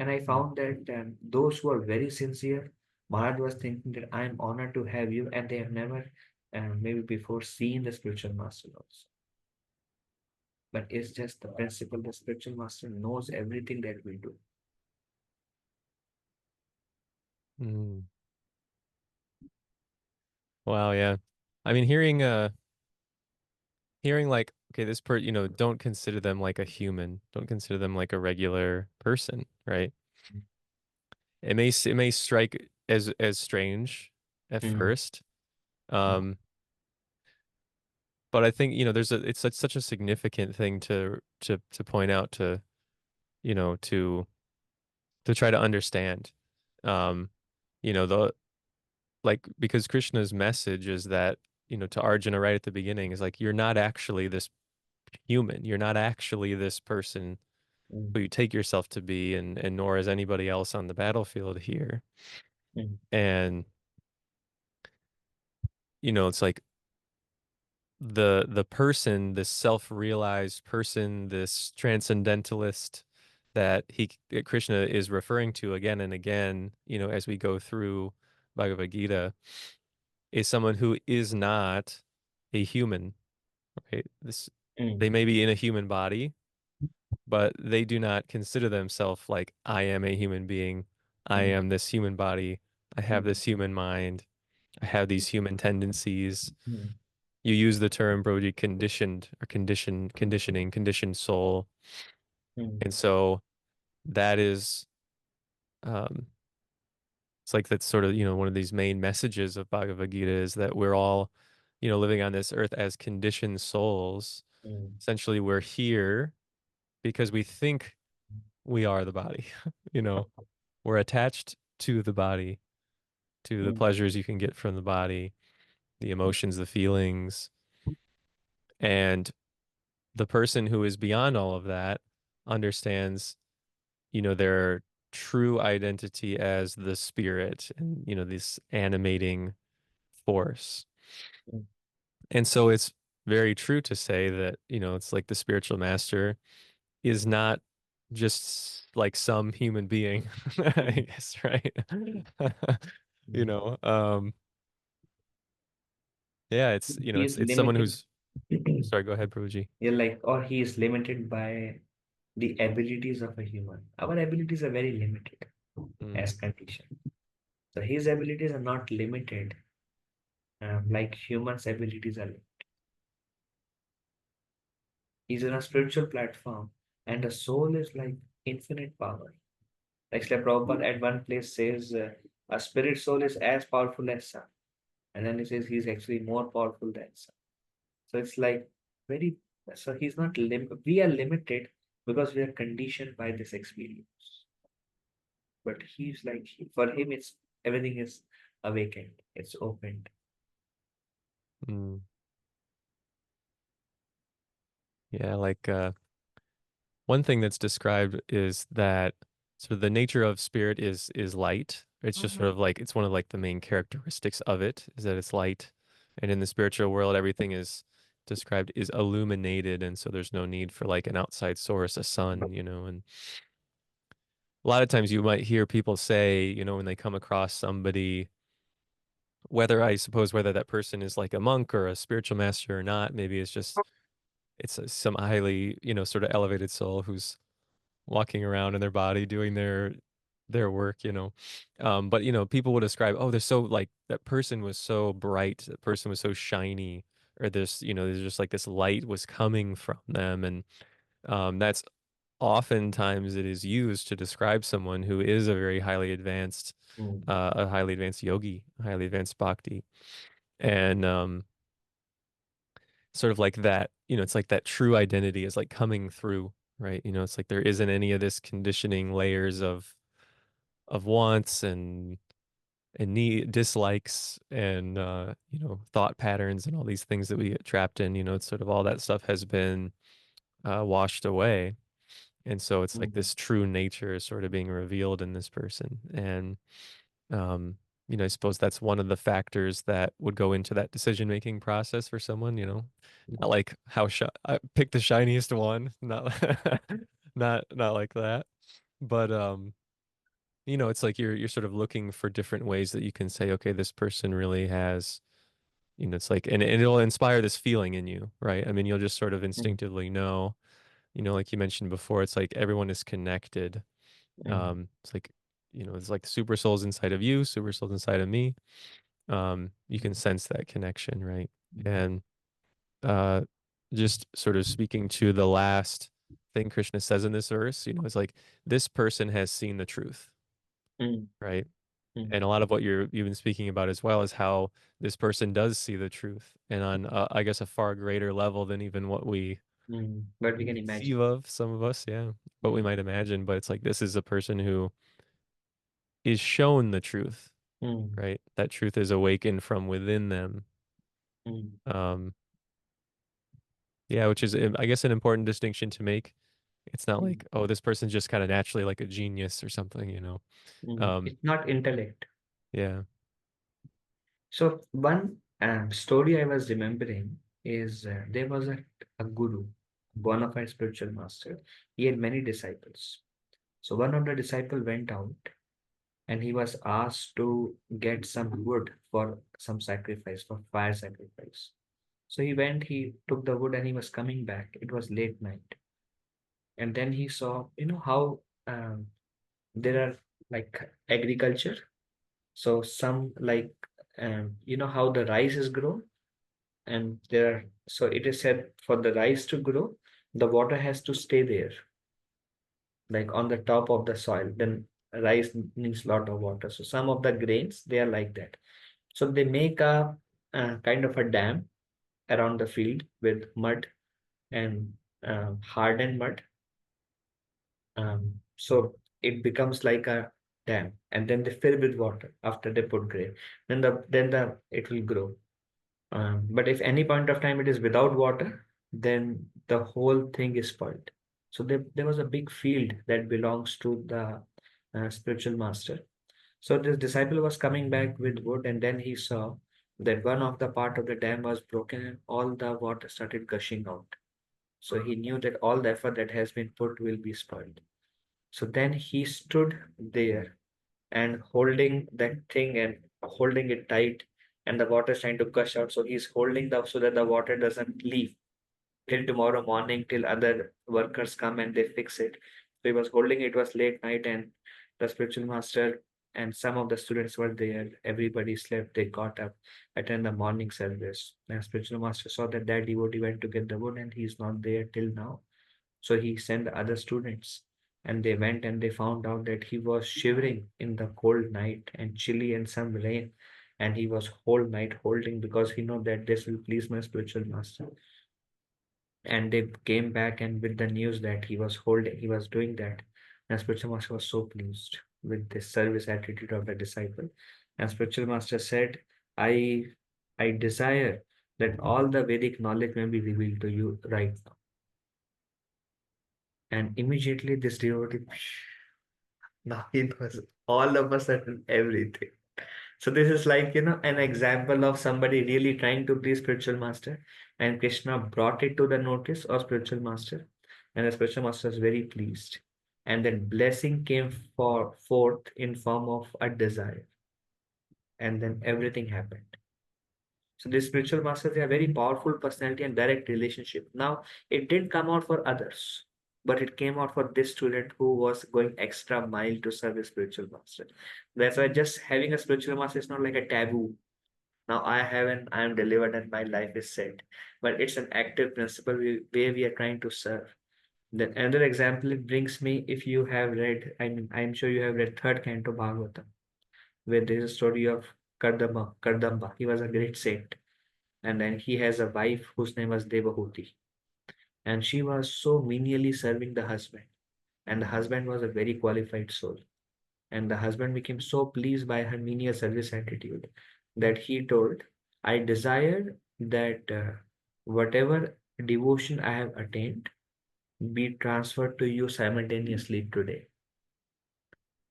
And I Mm. found that those who are very sincere, Maharaj was thinking that I am honored to have you, and they have never, maybe before, seen the spiritual master also. But it's just the principle the spiritual master knows everything that we do. Mm. Wow, yeah. I mean, hearing like, okay, don't consider them like a human. Don't consider them like a regular person, right? It may strike as strange at Mm, first. mm, Um, but I think, it's such a significant thing to point out to try to understand. Um, the like because Krishna's message is that, to Arjuna right at the beginning is like you're not actually this human. You're not actually this person mm, who you take yourself to be, and nor is anybody else on the battlefield here. mm, And it's like the person, this self-realized person, this transcendentalist that Krishna is referring to again and again, as we go through Bhagavad Gita, is someone who is not a human, right? They mm, may be in a human body, but they do not consider themselves like I am a human being. I mm, am this human body. I have mm, this human mind. I have these human tendencies. mm, You use the term Broji conditioned or conditioning, conditioned soul. mm, And so that is um it's like that's sort of, one of these main messages of Bhagavad Gita is that we're all, living on this earth as conditioned souls. mm, Essentially, we're here because we think we are the body. You know, we're attached to the body, to the mm, pleasures you can get from the body, the emotions, the feelings, and the person who is beyond all of that understands, their true identity as the spirit and, this animating force. mm, And so it's very true to say that, it's like the spiritual master is not just like some human being, I mm, guess, right? You mm. know, um, yeah, He is it's someone limited. who's, sorry, go ahead, Prabhuji. You're like, or he is limited by the abilities of a human. Our abilities are very limited Mm, as conditioned. So his abilities are not limited, like humans' abilities are. He's in a spiritual platform, and the soul is like infinite power. Like Srila Prabhupada at one place says, a spirit soul is as powerful as sun. And then he says he's actually more powerful than sun. So it's like very, so he's not we are limited because we are conditioned by this experience. But he's like, for him, it's everything is awakened, it's opened. mm. Yeah, like one thing that's described is that sort of the nature of spirit is light. It's just sort Mhm. of like it's one of like the main characteristics of it is that it's light. And in the spiritual world, everything is described is illuminated, and so there's no need for like an outside source, a sun, and a lot of times you might hear people say, when they come across somebody, whether that person is like a monk or a spiritual master or not, maybe it's some highly, sort of elevated soul who's walking around in their body doing their work, but people will describe, oh, they're so like that person was so bright, that person was so shiny, or there's just like this light was coming from them. And that's oftentimes it is used to describe someone who is a very highly advanced Mm, a highly advanced yogi, a highly advanced bhakti. And sort of like that, it's like that true identity is like coming through, right? It's like there isn't any of this conditioning layers of wants and need dislikes and thought patterns and all these things that we get trapped in. It's sort of all that stuff has been washed away. And so it's like mm, this true nature is sort of being revealed in this person. And um, I suppose that's one of the factors that would go into that decision-making process for someone, not like I pick the shiniest one, not not like that. But it's like you're sort of looking for different ways that you can say, okay, this person really has, it's like, and it'll inspire this feeling in you, right? I mean, you'll just sort of mm, instinctively know, like you mentioned before, it's like everyone is connected. mm, It's like, it's like super souls inside of you, super souls inside of me. You can sense that connection, right? And uh, just sort of speaking to the last thing Krishna says in this verse, it's like this person has seen the truth, mm, right? mm, And a lot of what you've been speaking about as well is how this person does see the truth, and on I guess a far greater level than even what we But we can conceive imagine. of. Some of us, yeah, what we Mm, might imagine. But it's like this is a person who is shown the truth, mm, right? That truth is awakened from within them. mm, Um, yeah, which is I guess an important distinction to make. It's not mm, like, oh, this person's just kind of naturally like a genius or something. mm. Um, It's not intellect. yeah. So one. Story I was remembering is there was a guru, bona fide spiritual master. He had many disciples. So one of the disciple went out and he was asked to get some wood for some sacrifice, for fire sacrifice. So he went, he took the wood and he was coming back. It was late night. And then he saw, how there are like agriculture. So some like, how the rice is grown, and so it is said for the rice to grow, the water has to stay there, like on the top of the soil. Then rice needs a lot of water. So some of the grains, they are like that. So they make a kind of a dam around the field with mud and hardened mud. So it becomes like a dam, and then they fill with water after they put grain. Then the it will grow. But if any point of time it is without water, then the whole thing is spoiled. So there was a big field that belongs to the spiritual master. So this disciple was coming back with wood, and then he saw that one of the part of the dam was broken and all the water started gushing out. So he knew that all the effort that has been put will be spoiled. So then he stood there and holding that thing and holding it tight, and the water is trying to gush out. So he's holding the so that the water doesn't leave till tomorrow morning, till other workers come and they fix it. So he was holding it. It was late night, and the spiritual master and some of the students were there. Everybody slept. They got up, attend the morning service. And spiritual master saw that devotee went to get the wood, and he's not there till now. So he sent the other students, and they went and they found out that he was shivering in the cold night and chilly and some rain. And he was whole night holding because he know that this will please my spiritual master. And they came back and with the news that he was doing that. And spiritual master was so pleased with the service attitude of the disciple. And spiritual master said, I I desire that all the Vedic knowledge may be revealed to you right now. And immediately this devotee, now he knows all of a sudden everything. So this is like, an example of somebody really trying to be spiritual master. And Krishna brought it to the notice of spiritual master. And the spiritual master was very pleased. And then blessing came forth in form of a desire. And then everything happened. So these spiritual masters, they are very powerful personality and direct relationship. Now, it didn't come out for others, but it came out for this student who was going extra mile to serve a spiritual master. That's why just having a spiritual master is not like a taboo. Now I haven't, I am delivered and my life is set. But it's an active principle where we are trying to serve. Then another example it brings me, if you have read, I mean, I'm sure you have read third canto Bhagavatam, where there is a story of Kardamba. He was a great saint, and then he has a wife whose name was Devahuti, and she was so menially serving the husband, and the husband was a very qualified soul, and the husband became so pleased by her menial service attitude that he told, I desire that whatever devotion I have attained be transferred to you simultaneously today.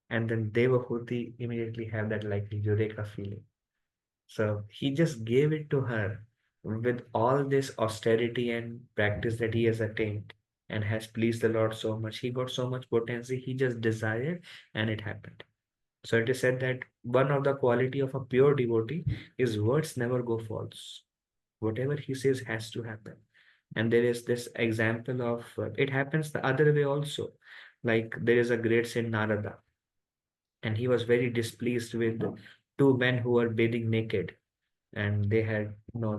And then Devahuti immediately have that like eureka feeling. So he just gave it to her with all this austerity and practice that he has attained and has pleased the Lord so much. He got so much potency, he just desired, and it happened. So it is said that one of the quality of a pure devotee is words never go false. Whatever he says has to happen. And there is this example of it happens the other way also. Like there is a great saint Narada, and he was very displeased with two men who were bathing naked, and they had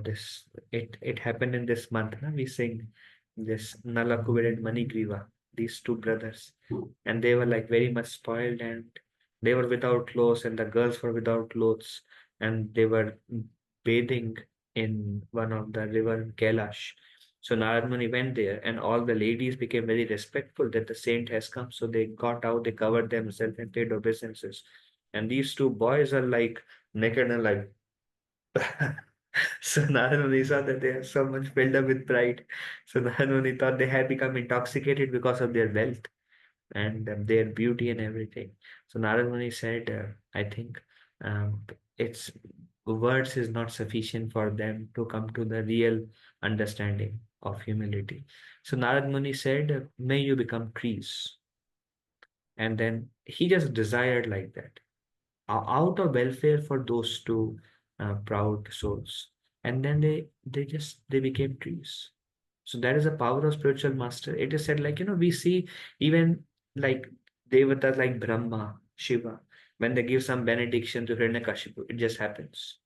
this it happened in this month. Na? We sing this Nalakuber and Manigriva, these two brothers, and they were like very much spoiled, and they were without clothes, and the girls were without clothes, and they were bathing in one of the river in Kailash. So Narad Muni went there, and all the ladies became very respectful that the saint has come. So they got out, they covered themselves, and paid obeisances. And these two boys are like naked and like so Narayana saw that they are so much filled up with pride. So Narayana thought they had become intoxicated because of their wealth and their beauty and everything. So Narayana said, I think it's words is not sufficient for them to come to the real understanding of humility. So Narad Muni said, may you become trees. And then he just desired like that, out of welfare for those two proud souls. And then they became trees. So that is the power of spiritual master. It is said, like, we see even like devatas like Brahma, Shiva, when they give some benediction to Hiranyakashipu, it just happens.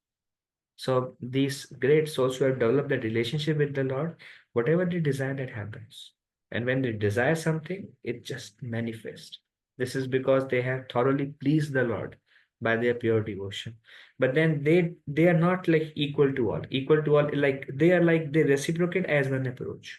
So these great souls who have developed that relationship with the Lord, whatever they desire, that happens. And when they desire something, it just manifests. This is because they have thoroughly pleased the Lord by their pure devotion. But then they are not like equal to all. Equal to all, like they reciprocate as one approach.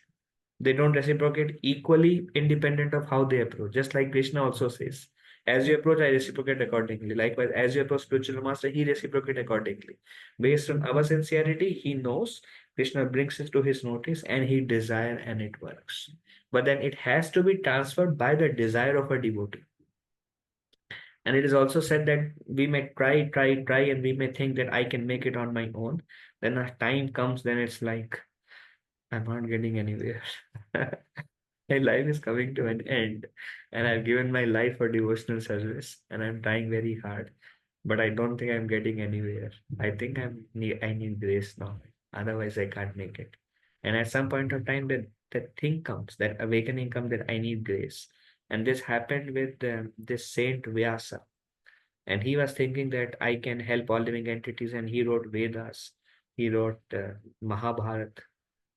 They don't reciprocate equally independent of how they approach. Just like Krishna also says, as you approach, I reciprocate accordingly. Likewise, as you approach spiritual master, he reciprocate accordingly. Based on our sincerity, he knows, Krishna brings it to his notice, and he desire, and it works. But then it has to be transferred by the desire of a devotee. And it is also said that we may try, and we may think that I can make it on my own. Then a time comes, then it's like, I'm not getting anywhere. My life is coming to an end, and I've given my life for devotional service, and I'm trying very hard, but I don't think I'm getting anywhere. I think I need grace now. Otherwise, I can't make it. And at some point of time, that thing comes, that awakening comes, that I need grace. And this happened with this Saint Vyasa, and he was thinking that I can help all living entities, and he wrote Vedas, he wrote Mahabharata,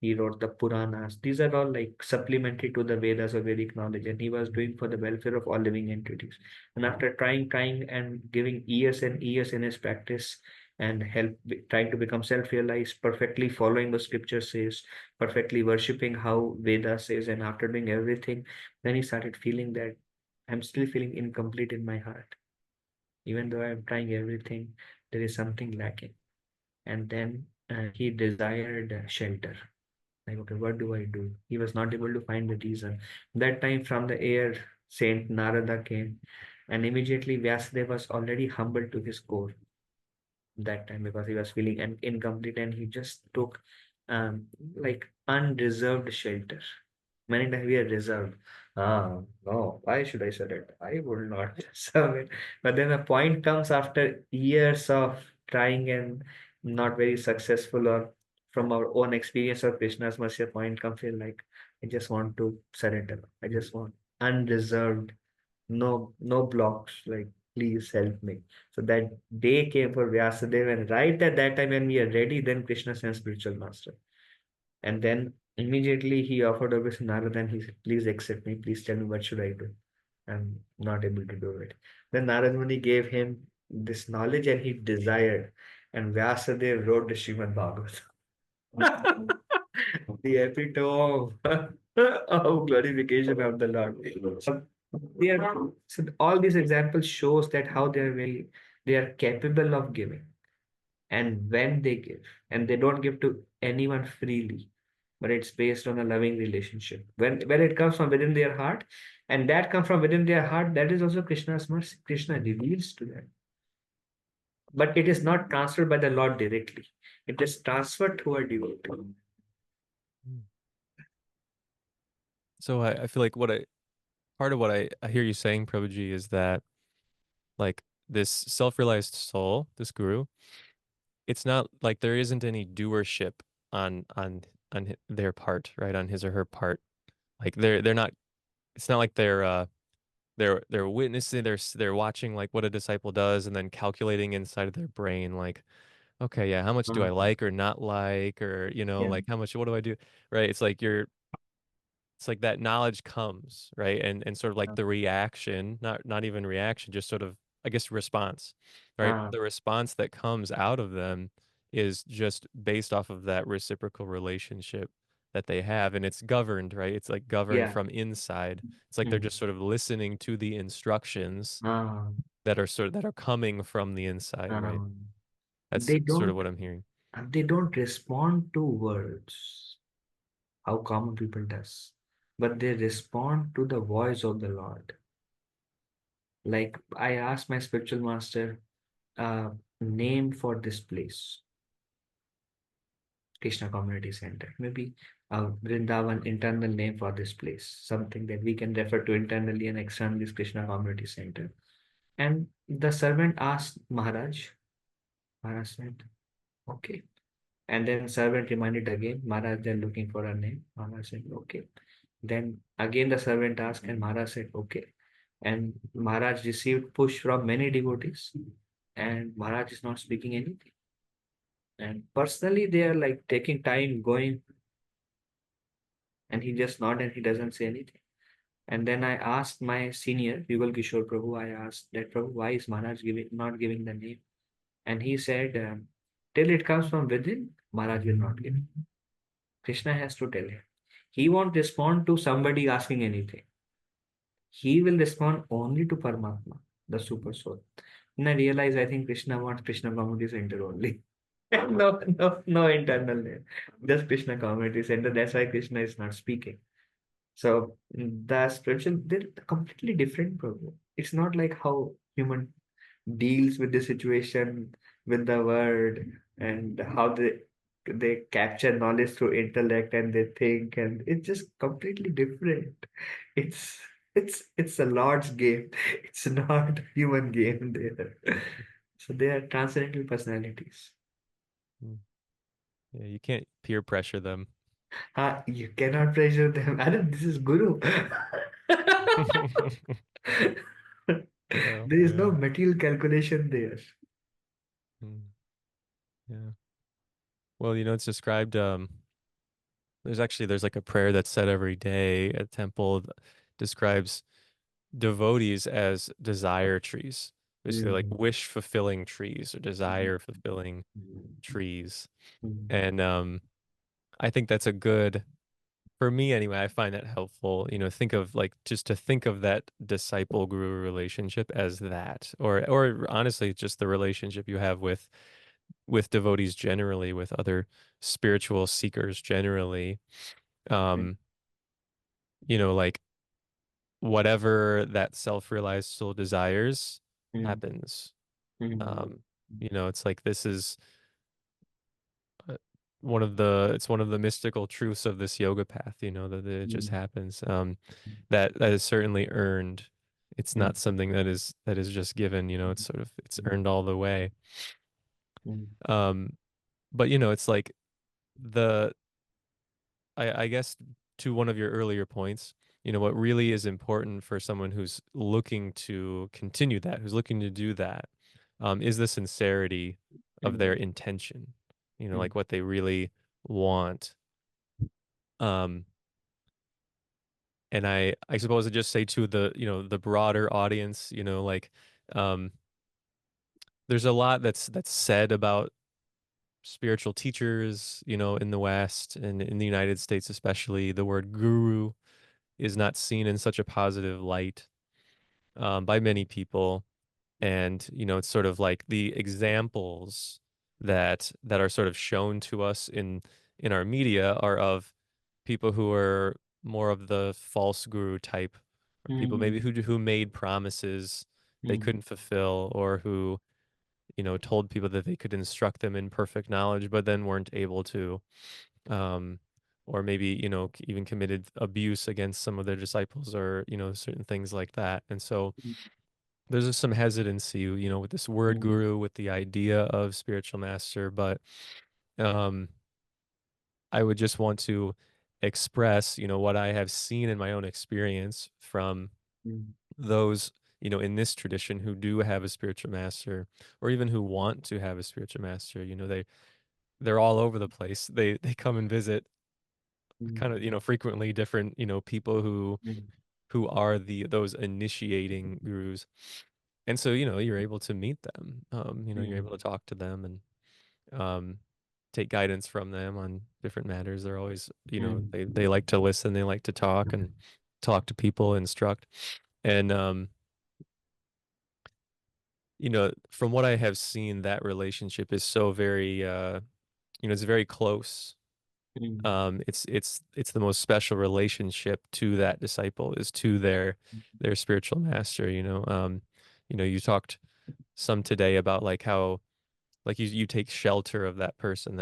he wrote the Puranas. These are all like supplementary to the Vedas or Vedic knowledge, and he was doing for the welfare of all living entities. And after trying, and giving years and years in his practice, and trying to become self-realized, perfectly following what scripture says, perfectly worshipping how Veda says, and after doing everything, then he started feeling that I'm still feeling incomplete in my heart. Even though I'm trying everything, there is something lacking. And then he desired shelter. Like, okay, what do I do? He was not able to find the reason. That time from the air, Saint Narada came, and immediately Vyasadeva was already humbled to his core that time, because he was feeling incomplete, and he just took like unreserved shelter. Many times we are reserved. Ah, no, why should I serve it? I will not serve it. But then a point comes after years of trying and not very successful, or from our own experience of Krishna's mercy, a point comes in like, I just want to surrender. I just want unreserved, no blocks, like, please help me. So that day came for Vyasadeva, and right at that time when we are ready, then Krishna sends spiritual master. And then immediately he offered obeisance to Narada, and he said, please accept me, please tell me what should I do. I'm not able to do it. Then Narada Muni gave him this knowledge, and he desired, and Vyasadeva wrote the Srimad Bhagavad. The epitome of glorification of the Lord. They are, so all these examples shows that how they are capable of giving, and when they give, and they don't give to anyone freely, but it's based on a loving relationship. When it comes from within their heart, and that comes from within their heart, that is also Krishna's mercy. Krishna reveals to them, but it is not transferred by the Lord directly. It is transferred through a devotee. Mm. So I feel like part of what I hear you saying, Prabhuji, is that like this self-realized soul, this guru, it's not like there isn't any doership on their part, right? On his or her part. Like they're not. It's not like they're witnessing. They're watching like what a disciple does and then calculating inside of their brain like, okay, yeah, how much do I Uh, like or not like, or yeah. like how much, what do I do, right? It's like that knowledge comes, right? And sort of like Uh, the reaction, not even reaction, just sort of, I guess, response, right? uh, The response that comes out of them is just based off of that reciprocal relationship that they have. And it's governed, right? It's like governed yeah. from inside. It's like they're Mm. just sort of listening to the instructions Uh, that are coming from the inside, right? um, That's they sort of don't what I'm hearing. they don't respond to words, how common people does, but they respond to the voice of the Lord. Like I asked my spiritual master, name for this place, Krishna Community Center. Maybe Vrindavan internal name for this place, something that we can refer to internally and externally as Krishna Community Center. And the servant asked Maharaj. Maharaj said, okay. And then servant reminded again, Maharaj, they're looking for a name. Maharaj said, okay. Then again the servant asked, and Maharaj said, okay. And Maharaj received push from many devotees, and Maharaj is not speaking anything. And personally, they are like taking time going, and he just nod and he doesn't say anything. And then I asked my senior, Yugal Kishore Prabhu, I asked that Prabhu, why is Maharaj not giving the name? And he said, till it comes from within, Maharaj will not give. Krishna has to tell him. He won't respond to somebody asking anything. He will respond only to Paramatma, the super soul. And I realize I think Krishna wants Krishna Community Center only. No, no, no internal name. Just Krishna Community Center. That's why Krishna is not speaking. So the spiritual, they're completely different, Prabhu. It's not like how human deals with the situation, with the word, and how they capture knowledge through intellect and they think, and it's just completely different. It's it's a Lord's game. It's not human game there. So they are transcendental personalities. Mm. Yeah, you can't peer pressure them. You cannot pressure them. Adam, this is Guru. Yeah, There is no yeah. material calculation there. Mm, yeah. Well, it's described there's like a prayer that's said every day at temple that describes devotees as desire trees. Basically like Mm, wish fulfilling trees or mm, desire fulfilling mm, trees. mm, And I think that's a good for me anyway, I find that helpful. Think of like just to think of that disciple guru relationship as that, or honestly, just the relationship you have with devotees generally, with other spiritual seekers generally. mm, Um, like whatever that self-realized soul desires mm, happens. mm, Um, it's like this is uh, one of the mystical truths of this yoga path, that it just mm, happens. That is certainly earned. It's mm, not something that is just given, it's mm, earned all the way. mm, Um, but it's like the I guess to one of your earlier points, what really is important for someone who's looking to continue that, who's looking to do that, is the sincerity of their mm, intention, mm, like what they really want. Um, and I suppose I just say to the broader audience, like, um, there's a lot that's said about spiritual teachers, in the West and in the United States, especially the word guru is not seen in such a positive light by many people. And, it's sort of like the examples that are sort of shown to us in our media are of people who are more of the false guru type, or people maybe mm, who made promises they mm, couldn't fulfill, or who, told people that they could instruct them in perfect knowledge, but then weren't able to. Um, or maybe, even committed abuse against some of their disciples, or, certain things like that. And so there's just some hesitancy, with this word mm, guru, with the idea of spiritual master. But um, I would just want to express, what I have seen in my own experience from mm, those, in this tradition who do have a spiritual master, or even who want to have a spiritual master. They're all over the place. They come and visit mm, kind of, frequently different, people who mm, who are those initiating gurus. And so, you're able to meet them. You're able mm, to talk to them and um take guidance from them on different matters. They're always, mm, they like to listen, they like to talk and talk to people, instruct. And from what I have seen, that relationship is so very it's very close. mm, It's the most special relationship to that disciple is to their spiritual master. You talked some today about like how like you take shelter of that person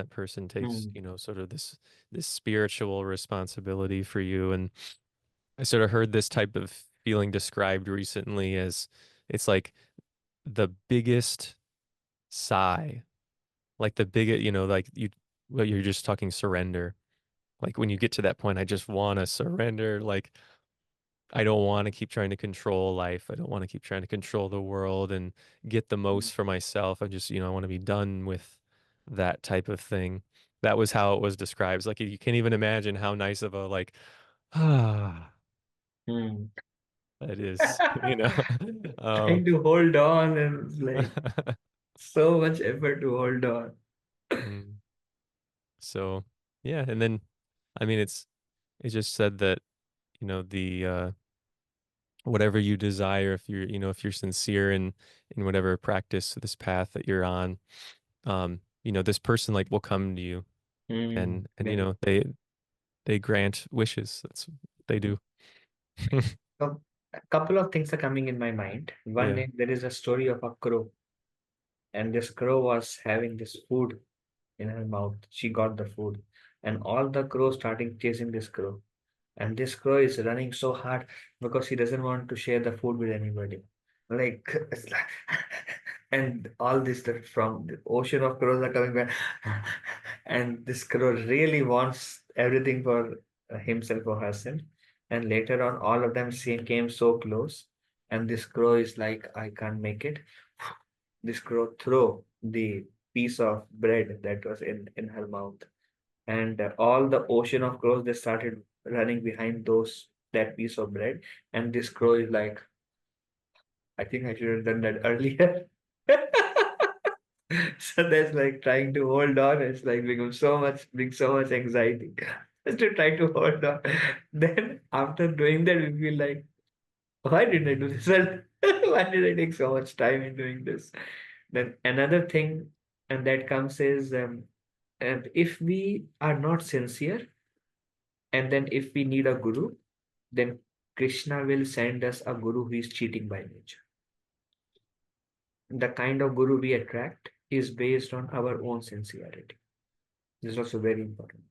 takes, Mm, sort of this spiritual responsibility for you. And I sort of heard this type of feeling described recently as it's like the biggest sigh, like the biggest, like well, you're just talking surrender. Like when you get to that point, I just want to surrender. Like I don't want to keep trying to control life. I don't want to keep trying to control the world and get the mm, most for myself. I just, I want to be done with that type of thing. That was how it was described. It's like you can't even imagine how nice of a like ah mm. that is, Um, Trying to hold on and it's like so much effort to hold on. mm. So yeah, and then I mean it just said that, the whatever you desire, if you're, if you're sincere in whatever practice, this path that you're on, this person like will come to you and Very. they grant wishes. That's what they do. So, a couple of things are coming in my mind. One Yeah. is there is a story of a crow, and this crow was having this food in her mouth. She got the food, and all the crows starting chasing this crow. And this crow is running so hard because he doesn't want to share the food with anybody. Like, it's like and all this stuff from the ocean of crows are coming back. And this crow really wants everything for himself or herself. And later on, all of them came so close. And this crow is like, I can't make it. This crow throw the piece of bread that was in her mouth, and all the ocean of crows they started running behind those that piece of bread, and this crow is like, I think I should have done that earlier. So that's like trying to hold on. It's like become so much, bring so much anxiety just to try to hold on. Then after doing that, we feel like, why didn't I do this? Why did I take so much time in doing this? Then another thing, and that comes is, and if we are not sincere, and then if we need a guru, then Krishna will send us a guru who is cheating by nature. The kind of guru we attract is based on our own sincerity. This is also very important.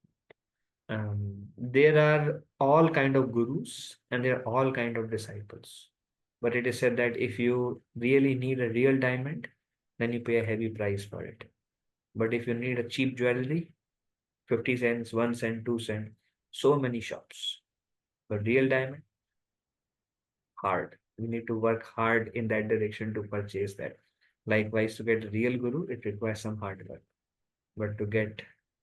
There are all kind of gurus and there are all kind of disciples. But it is said that if you really need a real diamond, then you pay a heavy price for it. But if you need a cheap jewelry, 50 cents, 1 cent, 2 cent, so many shops. But real diamond, hard. We need to work hard in that direction to purchase that. Likewise, to get a real guru, it requires some hard work. But to get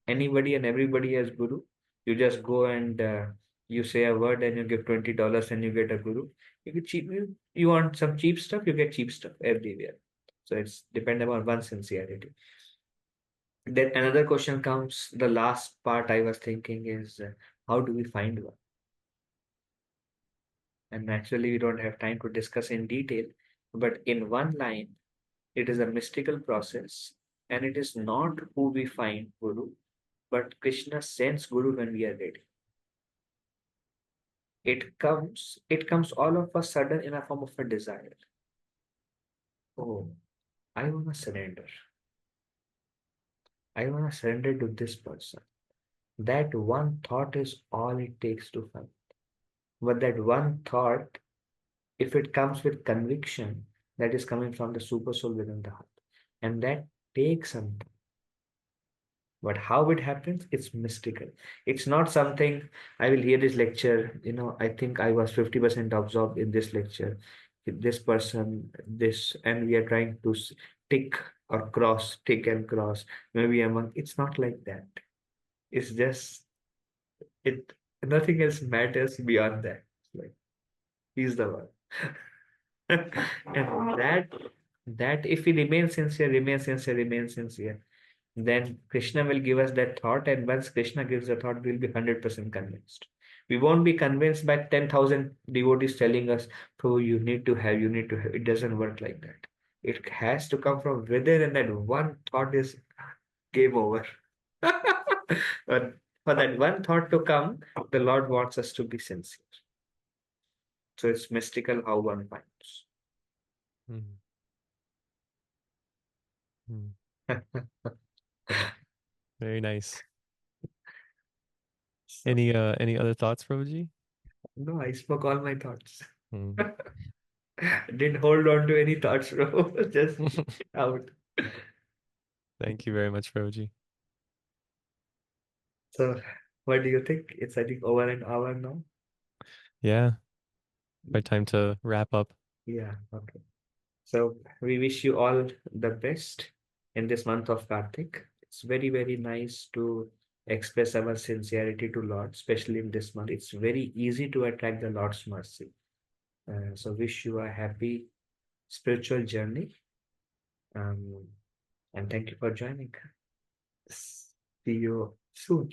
anybody and everybody as guru, you just go and you say a word and you give $20 and you get a guru. You get cheap. You want some cheap stuff, you get cheap stuff everywhere. So it's dependent on one's sincerity. Then another question comes. The last part I was thinking is how do we find one? And naturally, we don't have time to discuss in detail. But in one line, it is a mystical process, and it is not who we find Guru, but Krishna sends Guru when we are ready. It comes all of a sudden in a form of a desire. Oh, I wanna surrender. I wanna surrender to this person. That one thought is all it takes to find. But that one thought, if it comes with conviction, that is coming from the super soul within the heart. And that takes some time. But how it happens, it's mystical. It's not something I will hear this lecture, I think I was 50% absorbed in this lecture. This person, this, and we are trying to tick or cross, tick and cross. Maybe among, it's not like that. It's just, it, nothing else matters beyond that. It's like, he's the one. And that if we remain sincere, remain sincere, then Krishna will give us that thought. And once Krishna gives the thought, we'll be 100% convinced. We won't be convinced by 10,000 devotees telling us, oh, you need to have. It doesn't work like that. It has to come from within, and that one thought is game over. But for that one thought to come, the Lord wants us to be sincere. So it's mystical how one finds. Mhm. Mhm. Very nice. So, Any other thoughts, Prabhuji? no, I spoke all my thoughts. Hmm. Didn't hold on to any thoughts, bro. Just out. Thank you very much, Prabhuji. So, what do you think? It's, I think, over an hour now. Yeah, right time to wrap up. Yeah, okay. So, we wish you all the best in this month of Kartik. It's very, very nice to express our sincerity to Lord, especially in this month. It's very easy to attract the Lord's mercy. So, wish you a happy spiritual journey. Um, and thank you for joining. See you soon.